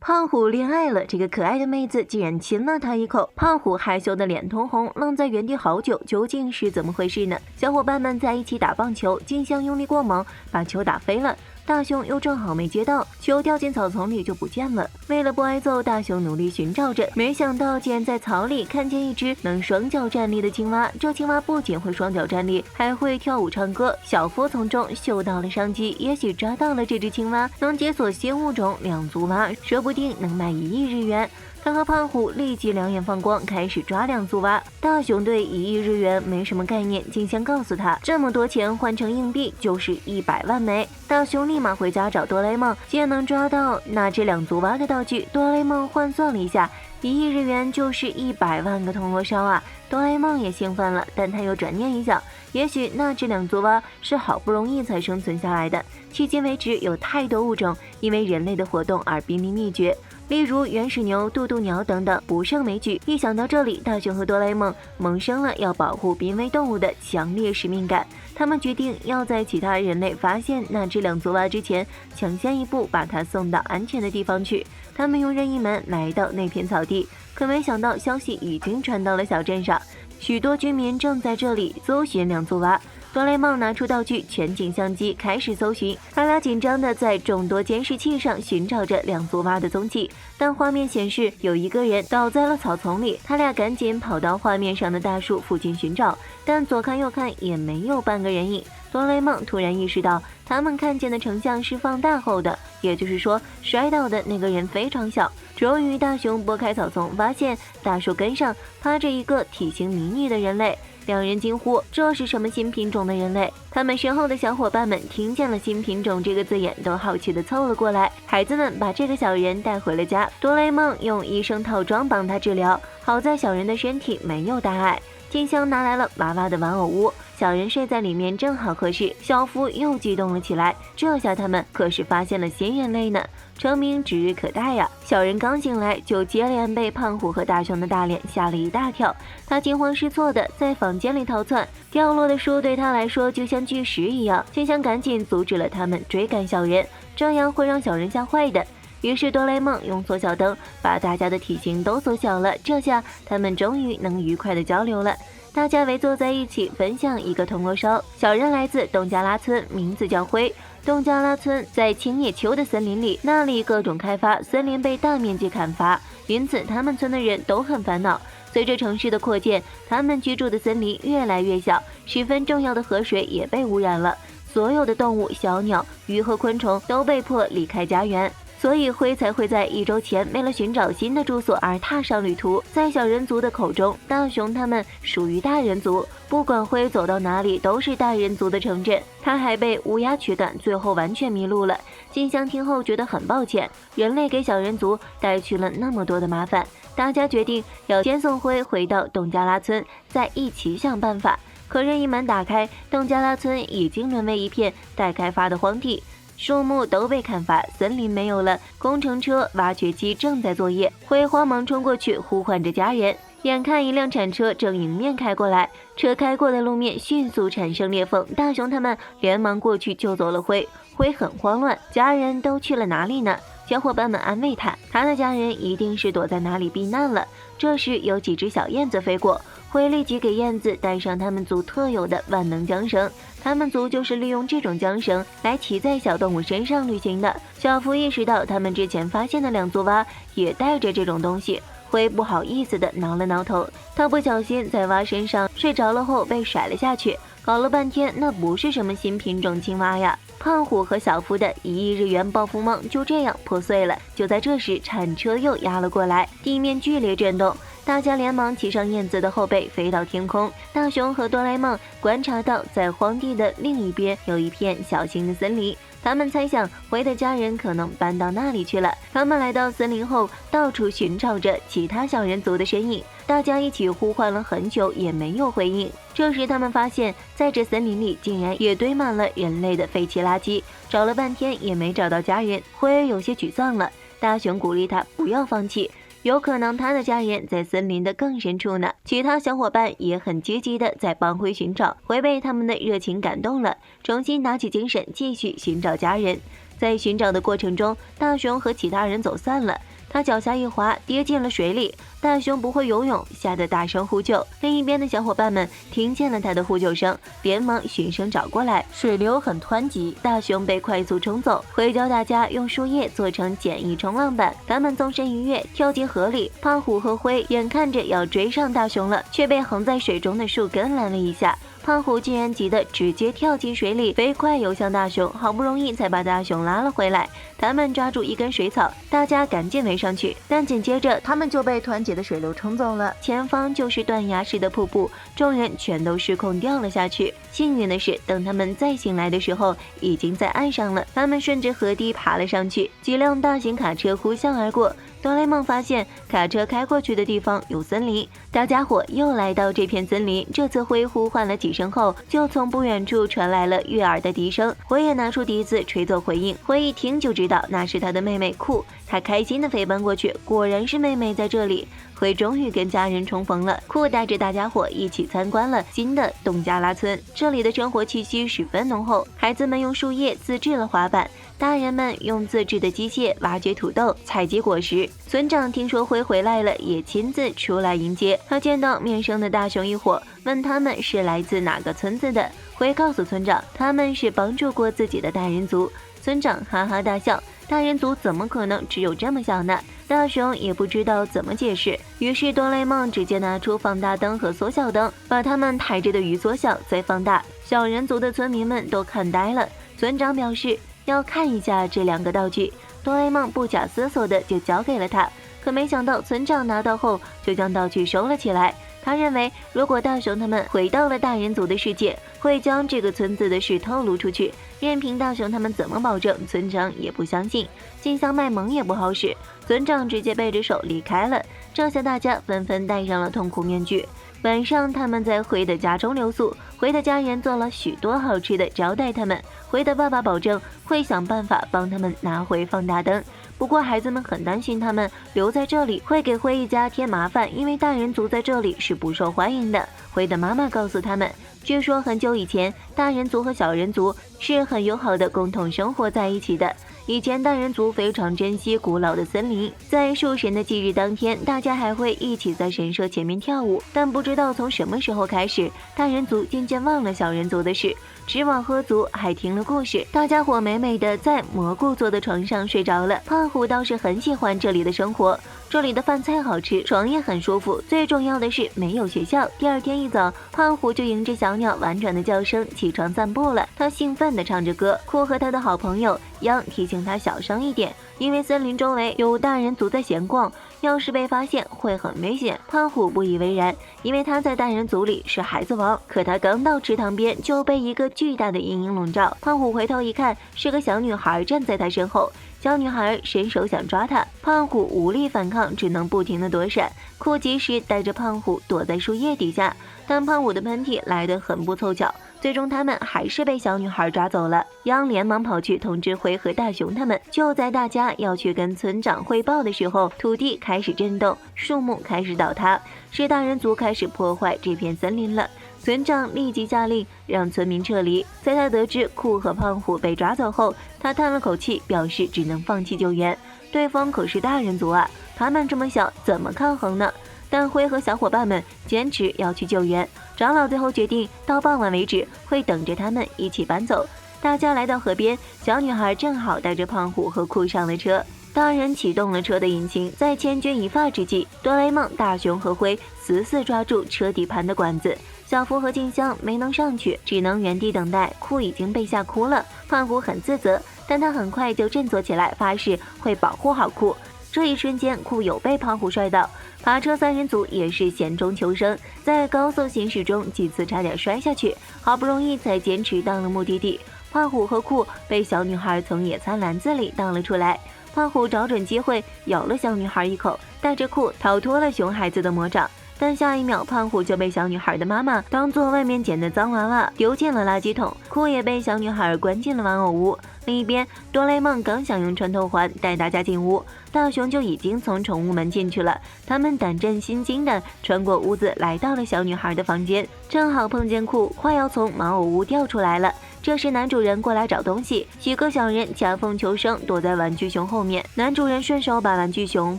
胖虎恋爱了，这个可爱的妹子竟然亲了他一口，胖虎害羞的脸通红，愣在原地好久，究竟是怎么回事呢？小伙伴们在一起打棒球，金香用力过猛，把球打飞了。大雄又正好没接到，球掉进草丛里就不见了。为了不挨揍，大雄努力寻找着，没想到竟然在草里看见一只能双脚站立的青蛙。这青蛙不仅会双脚站立，还会跳舞唱歌。小夫从中嗅到了商机，也许抓到了这只青蛙，能解锁新物种两足蛙，说不定能卖1亿日元。他和胖虎立即两眼放光，开始抓两足蛙。大雄对1亿日元没什么概念，金香告诉他，这么多钱换成硬币就是100万枚。大雄立马回家找哆啦 A 梦，既然能抓到那只两足蛙的道具，哆啦 A 梦换算了一下，1亿日元就是100万个铜锣烧啊！哆啦 A 梦也兴奋了，但他又转念一想，也许那只两足蛙是好不容易才生存下来的，迄今为止有太多物种因为人类的活动而濒临灭绝。例如原始牛、渡渡鸟等等，不胜枚举。一想到这里，大雄和哆啦 A 梦萌生了要保护濒危动物的强烈使命感。他们决定要在其他人类发现那只两足蛙之前，抢先一步把它送到安全的地方去。他们用任意门来到那片草地，可没想到消息已经传到了小镇上，许多居民正在这里搜寻两足蛙。哆啦 A 梦拿出道具全景相机开始搜寻，他俩紧张地在众多监视器上寻找着两足蛙的踪迹，但画面显示有一个人倒在了草丛里。他俩赶紧跑到画面上的大树附近寻找，但左看右看也没有半个人影。哆啦 A 梦突然意识到，他们看见的成像是放大后的，也就是说摔倒的那个人非常小。终于大雄拨开草丛，发现大树根上趴着一个体型迷你的人类。两人惊呼，这是什么新品种的人类？他们身后的小伙伴们听见了新品种这个字眼，都好奇地凑了过来。孩子们把这个小人带回了家，哆啦 A 梦用医生套装帮他治疗，好在小人的身体没有大碍。金香拿来了娃娃的玩偶屋，小人睡在里面正好合适。小夫又激动了起来，这下他们可是发现了新人类呢，成名指日可待呀！小人刚醒来就接连被胖虎和大雄的大脸吓了一大跳，他惊慌失措的在房间里逃窜，掉落的书对他来说就像巨石一样。金香赶紧阻止了他们追赶小人，这样会让小人吓坏的。于是哆啦 A 梦用缩小灯把大家的体型都缩小了，这下他们终于能愉快的交流了。大家围坐在一起分享一个铜锣烧。小人来自东加拉村，名字叫灰。东加拉村在青叶秋的森林里，那里各种开发，森林被大面积砍伐，因此他们村的人都很烦恼。随着城市的扩建，他们居住的森林越来越小，十分重要的河水也被污染了，所有的动物、小鸟、鱼和昆虫都被迫离开家园。所以灰才会在1周前为了寻找新的住所而踏上旅途。在小人族的口中，大雄他们属于大人族，不管灰走到哪里都是大人族的城镇。他还被乌鸦驱赶，最后完全迷路了。金香听后觉得很抱歉，人类给小人族带去了那么多的麻烦。大家决定要先送灰回到东加拉村，再一起想办法。可任意门打开，东加拉村已经沦为一片待开发的荒地。树木都被砍伐，森林没有了，工程车、挖掘机正在作业。灰慌忙冲过去呼唤着家人，眼看一辆铲车正迎面开过来，车开过的路面迅速产生裂缝，大雄他们连忙过去救走了灰。灰很慌乱，家人都去了哪里呢？小伙伴们安慰他的家人一定是躲在哪里避难了。这时有几只小燕子飞过，灰立即给燕子带上他们族特有的万能缰绳，他们族就是利用这种缰绳来骑在小动物身上旅行的。小福意识到他们之前发现的两足蛙也带着这种东西，灰不好意思的挠了挠头，他不小心在蛙身上睡着了后被甩了下去，搞了半天那不是什么新品种青蛙呀。胖虎和小夫的1亿日元暴富梦就这样破碎了。就在这时，铲车又压了过来，地面剧烈震动，大家连忙骑上燕子的后背飞到天空。大雄和哆啦 A 梦观察到在荒地的另一边有一片小型的森林，他们猜想灰的家人可能搬到那里去了。他们来到森林后，到处寻找着其他小人族的身影，大家一起呼唤了很久也没有回应。这时他们发现在这森林里竟然也堆满了人类的废弃垃圾，找了半天也没找到家人。灰有些沮丧了，大雄鼓励他不要放弃，有可能他的家人在森林的更深处呢。其他小伙伴也很积极的在帮灰寻找，灰被他们的热情感动了，重新打起精神继续寻找家人。在寻找的过程中，大熊和其他人走散了。他脚下一滑，跌进了水里。大熊不会游泳，吓得大声呼救。另一边的小伙伴们听见了他的呼救声，连忙循声找过来。水流很湍急，大熊被快速冲走。会教大家用树叶做成简易冲浪板，他们纵身一跃，跳进河里。胖虎和灰眼看着要追上大熊了，却被横在水中的树根拦了一下。胖虎竟然急得直接跳进水里，飞快游向大熊，好不容易才把大熊拉了回来。他们抓住一根水草，大家赶紧围上去，但紧接着他们就被湍急的水流冲走了。前方就是断崖式的瀑布，众人全都失控掉了下去。幸运的是，等他们再醒来的时候，已经在岸上了。他们顺着河堤爬了上去，几辆大型卡车呼啸而过。哆啦 A 梦发现卡车开过去的地方有森林，大家伙又来到这片森林。这次灰呼唤了几声后，就从不远处传来了悦耳的笛声。灰也拿出笛子吹奏回应，灰一听就知道那是他的妹妹酷，他开心的飞奔过去，果然是妹妹在这里。灰终于跟家人重逢了，酷带着大家伙一起参观了新的东加拉村，这里的生活气息十分浓厚。孩子们用树叶自制了滑板，大人们用自制的机械挖掘土豆、采集果实。村长听说灰回来了，也亲自出来迎接。他见到面生的大熊一伙，问他们是来自哪个村子的。灰告诉村长，他们是帮助过自己的大人族。村长哈哈大笑，大人族怎么可能只有这么小呢？大熊也不知道怎么解释，于是哆啦 A 梦直接拿出放大灯和缩小灯，把他们抬着的鱼缩小再放大。小人族的村民们都看呆了。村长表示要看一下这两个道具，哆啦 A 梦不假思索的就交给了他。可没想到村长拿到后就将道具收了起来。他认为如果大熊他们回到了大人族的世界，会将这个村子的事透露出去，任凭大熊他们怎么保证，村长也不相信。金香卖萌也不好使，村长直接背着手离开了。这下大家纷纷戴上了痛苦面具。晚上他们在灰的家中留宿，灰的家人做了许多好吃的招待他们。灰的爸爸保证会想办法帮他们拿回放大灯，不过孩子们很担心他们留在这里会给灰一家添麻烦，因为大人族在这里是不受欢迎的。灰的妈妈告诉他们，据说很久以前大人族和小人族是很友好的共同生活在一起的。以前大人族非常珍惜古老的森林，在树神的忌日当天，大家还会一起在神社前面跳舞。但不知道从什么时候开始，大人族渐渐忘了小人族的事，吃饱喝足，还听了故事。大家伙美美的在蘑菇做的床上睡着了。胖虎倒是很喜欢这里的生活，这里的饭菜好吃，床也很舒服，最重要的是没有学校。第二天一早，胖虎就迎着小鸟婉转的叫声起床散步了。他兴奋地唱着歌。酷和他的好朋友央提醒他小声一点，因为森林周围有大人族在闲逛，要是被发现会很危险。胖虎不以为然，因为他在大人族里是孩子王。可他刚到池塘边就被一个巨大的阴影笼罩。胖虎回头一看，是个小女孩站在他身后。小女孩伸手想抓他，胖虎无力反抗，只能不停地躲闪。酷及时带着胖虎躲在树叶底下，但胖虎的喷嚏来得很不凑巧，最终他们还是被小女孩抓走了。央连忙跑去通知灰和大熊他们。就在大家要去跟村长汇报的时候，土地开始震动，树木开始倒塌，是大人族开始破坏这片森林了。村长立即下令让村民撤离。在他得知酷和胖虎被抓走后，他叹了口气，表示只能放弃救援。对方可是大人族啊，他们这么小，怎么抗衡呢？但灰和小伙伴们坚持要去救援。长老最后决定到傍晚为止会等着他们一起搬走。大家来到河边，小女孩正好带着胖虎和酷上了车。大人启动了车的引擎，在千钧一发之际，哆啦 A 梦、大雄和灰死死抓住车底盘的管子。小福和静香没能上去，只能原地等待。酷已经被吓哭了，胖虎很自责，但他很快就振作起来，发誓会保护好酷。这一瞬间，酷有被胖虎摔倒，爬车三人组也是险中求生，在高速行驶中几次差点摔下去，好不容易才坚持到了目的地。胖虎和酷被小女孩从野餐篮子里倒了出来，胖虎找准机会咬了小女孩一口，带着酷逃脱了熊孩子的魔掌。但下一秒，胖虎就被小女孩的妈妈当做外面捡的脏娃娃丢进了垃圾桶，酷也被小女孩关进了玩偶屋。另一边，哆啦 A 梦刚想用穿透环带大家进屋，大雄就已经从宠物门进去了。他们胆战心惊的穿过屋子，来到了小女孩的房间，正好碰见酷快要从玩偶屋掉出来了。这时男主人过来找东西，几个小人夹缝求生，躲在玩具熊后面。男主人顺手把玩具熊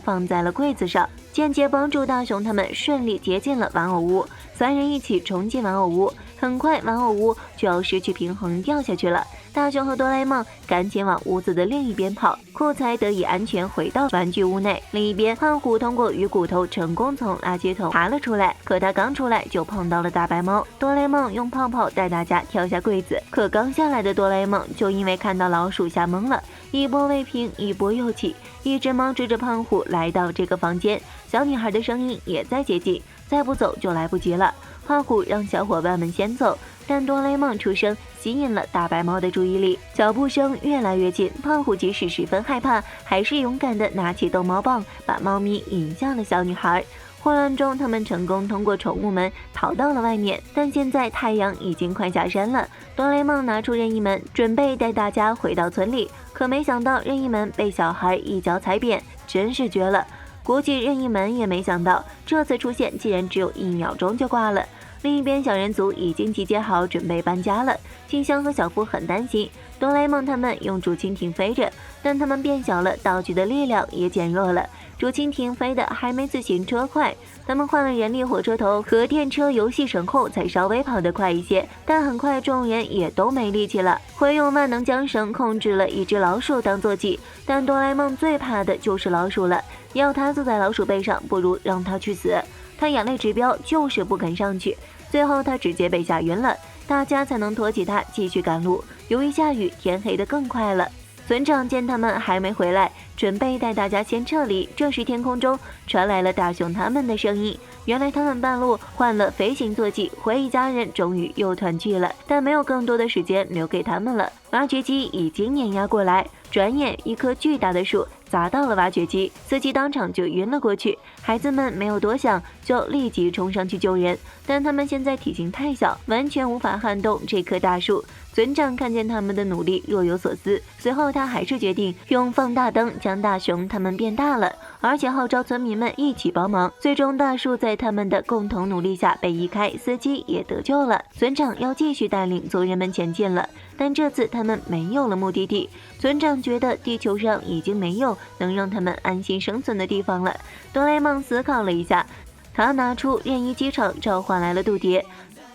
放在了柜子上，间接帮助大雄他们顺利接近了玩偶屋。三人一起冲进玩偶屋，很快玩偶屋就要失去平衡掉下去了。大雄和哆啦 A 梦赶紧往屋子的另一边跑，酷才得以安全回到玩具屋内。另一边，胖虎通过鱼骨头成功从垃圾桶爬了出来，可他刚出来就碰到了大白猫。哆啦 A 梦用泡泡带大家跳下柜子，可刚下来的哆啦 A 梦就因为看到老鼠吓懵了，一波未平一波又起。一只猫追着胖虎来到这个房间，小女孩的声音也在接近，再不走就来不及了。胖虎让小伙伴们先走，但哆啦 A 梦出声吸引了大白猫的注意力，脚步声越来越近。胖虎即使十分害怕，还是勇敢地拿起逗猫棒，把猫咪引向了小女孩。混乱中，他们成功通过宠物门逃到了外面，但现在太阳已经快下山了。哆啦 A 梦拿出任意门，准备带大家回到村里，可没想到任意门被小孩一脚踩扁，真是绝了。估计任意门也没想到，这次出现竟然只有1秒钟就挂了。另一边，小人族已经集结好，准备搬家了。静香和小夫很担心，哆啦 A 梦他们用竹蜻蜓飞着，但他们变小了，道具的力量也减弱了。竹蜻蜓飞得还没自行车快，他们换了人力火车头和电车游戏绳后，才稍微跑得快一些。但很快众人也都没力气了，会用万能缰绳控制了一只老鼠当坐骑。但哆啦 A 梦最怕的就是老鼠了，要他坐在老鼠背上，不如让他去死。他眼泪直飙，就是不肯上去。最后他直接被吓晕了，大家才能驮起他继续赶路。由于下雨，天黑得更快了。村长见他们还没回来，准备带大家先撤离。这时天空中传来了大雄他们的声音，原来他们半路换了飞行坐骑，回忆家人终于又团聚了。但没有更多的时间留给他们了，挖掘机已经碾压过来，转眼一棵巨大的树砸到了挖掘机，司机当场就晕了过去。孩子们没有多想，就立即冲上去救人，但他们现在体型太小，完全无法撼动这棵大树。村长看见他们的努力，若有所思。随后他还是决定用放大灯将大雄他们变大了，而且号召村民们一起帮忙。最终大树在他们的共同努力下被移开，司机也得救了。村长要继续带领族人们前进了，但这次他们没有了目的地。村长觉得地球上已经没有能让他们安心生存的地方了。哆啦 A 梦思考了一下，他拿出任意机场召唤来了渡蝶。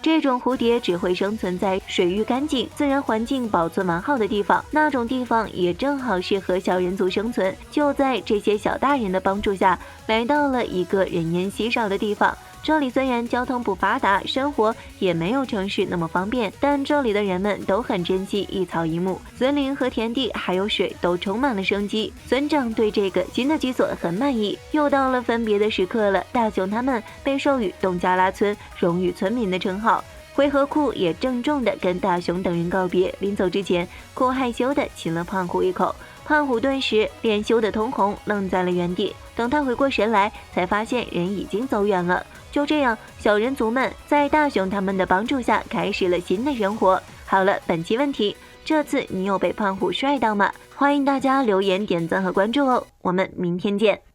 这种蝴蝶只会生存在水域干净、自然环境保存完好的地方，那种地方也正好适合小人族生存。就在这些小大人的帮助下，来到了一个人烟稀少的地方。这里虽然交通不发达，生活也没有城市那么方便，但这里的人们都很珍惜一草一木，森林和田地还有水都充满了生机。村长对这个新的居所很满意。又到了分别的时刻了，大雄他们被授予东加拉村荣誉村民的称号。灰和酷也郑重地跟大雄等人告别，临走之前，酷害羞地亲了胖虎一口。胖虎顿时脸羞得通红，愣在了原地。等他回过神来，才发现人已经走远了。就这样，小人族们在大雄他们的帮助下，开始了新的生活。好了，本期问题：这次你有被胖虎帅到吗？欢迎大家留言、点赞和关注哦！我们明天见。